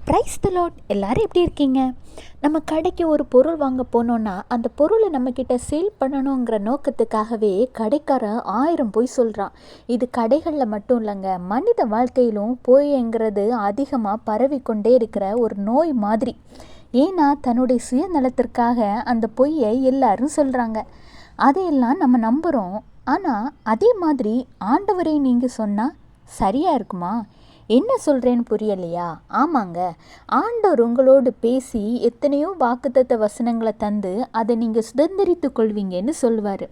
Price தி Lord. எல்லோரும் எப்படி இருக்கீங்க? நம்ம கடைக்கு ஒரு பொருள் வாங்க போனோன்னா அந்த பொருளை நம்மக்கிட்ட சேல் பண்ணணுங்கிற நோக்கத்துக்காகவே கடைக்காரன் 1000 பொய் சொல்கிறான். இது கடைகளில் மட்டும் இல்லைங்க, மனித வாழ்க்கையிலும் பொய்ங்கிறது அதிகமாக பரவிக்கொண்டே இருக்கிற ஒரு நோய் மாதிரி. ஏன்னா தன்னுடைய சுயநலத்திற்காக அந்த பொய்யை எல்லாரும் சொல்கிறாங்க. அதையெல்லாம் நம்ம நம்புகிறோம். ஆனால் அதே மாதிரி ஆண்டவரை நீங்கள் சொன்னால் சரியாக இருக்குமா? என்ன சொல்கிறேன்னு புரியலையா? ஆமாங்க, ஆண்டவர் உங்களோடு பேசி எத்தனையோ வாக்குத்தத்த வசனங்களை தந்து அதை நீங்கள் சுதந்திரித்து கொள்வீங்கன்னு சொல்லுவார்.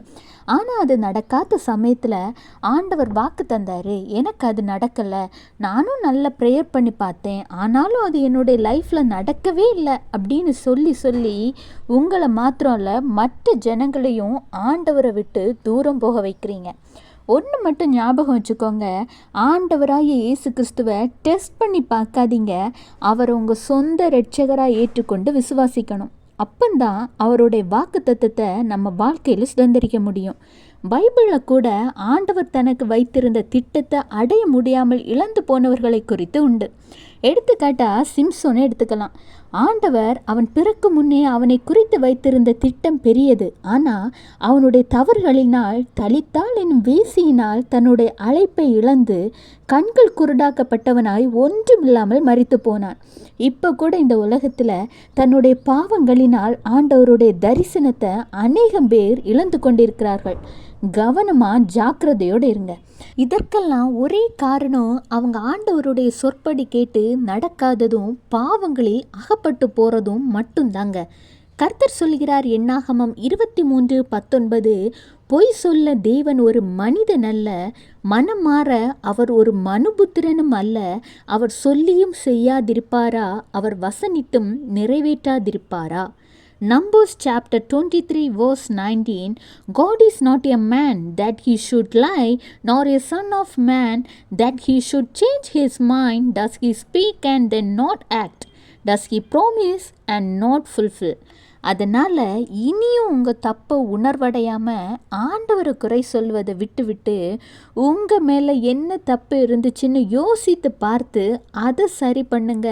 ஆனால் அது நடக்காத சமயத்தில் ஆண்டவர் வாக்கு தந்தார், எனக்கு அது நடக்கலை, நானும் நல்ல ப்ரேயர் பண்ணி பார்த்தேன், ஆனாலும் அது என்னுடைய லைஃப்பில் நடக்கவே இல்லை அப்படின்னு சொல்லி உங்களை மாத்திரம் இல்லை, மற்ற ஜனங்களையும் ஆண்டவரை விட்டு தூரம் போக வைக்கிறீங்க. ஒன்று மட்டும் ஞாபகம் வச்சுக்கோங்க, ஆண்டவராகிய இயேசு கிறிஸ்துவை டெஸ்ட் பண்ணி பார்க்காதீங்க, அவரை உங்கள் சொந்த இரட்சகராக ஏற்றுக்கொண்டு விசுவாசிக்கணும். அப்பந்தான் அவருடைய வாக்கு தத்தத்தை நம்ம வாழ்க்கையில் சுதந்திரிக்க முடியும். பைபிளில் கூட ஆண்டவர் தனக்கு வைத்திருந்த திட்டத்தை அடைய முடியாமல் இழந்து போனவர்களை குறித்து உண்டு. எடுத்துக்காட்டாக சிம்சோனை எடுத்துக்கலாம். ஆண்டவர் அவன் பிறக்கு முன்னே அவனை குறித்து வைத்திருந்த திட்டம் பெரியது. ஆனால் அவனுடைய தவறுகளினால் தலித்தாள் என்னும் வேசியினால் தன்னுடைய அழைப்பை இழந்து கண்கள் குருடாக்கப்பட்டவனாய் ஒன்றுமில்லாமல் மரித்து போனான். இப்போ கூட இந்த உலகத்தில் தன்னுடைய பாவங்களினால் ஆண்டவருடைய தரிசனத்தை அநேகம் பேர் இழந்து கொண்டிருக்கிறார்கள். கவனமாக ஜாக்கிரதையோடு இருங்க. இதற்கெல்லாம் ஒரே காரணம், அவங்க ஆண்டவருடைய சொற்படி கேட்டு நடக்காததும் பாவங்களில் அகப்பட்டு போகிறதும் மட்டும்தாங்க. கர்த்தர் சொல்கிறார், என்னாகமம் 23:19, பொய் சொல்ல தேவன் ஒரு மனிதன் அல்ல, மனம் மாற அவர் ஒரு மனுபுத்திரனும் அல்ல, அவர் சொல்லியும் செய்யாதிருப்பாரா, அவர் வசனித்தும் நிறைவேற்றாதிருப்பாரா. Numbers chapter 23 verse 19, God is not a man that he should lie, nor a son of man that he should change his mind. Does he speak and then not act? Does he promise and not fulfill? அதனால் இனியும் உங்கள் தப்பை உணர்வடையாமல் ஆண்டவரை குறை சொல்வதை விட்டு உங்கள் மேலே என்ன தப்பு இருந்துச்சுன்னு யோசித்து பார்த்து அதை சரி பண்ணுங்க.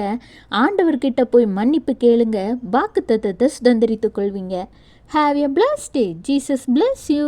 ஆண்டவர்கிட்ட போய் மன்னிப்பு கேளுங்க, வாக்குத்தத்தத்தை சுதந்திரித்து கொள்வீங்க. Have a blessed day. Jesus bless you.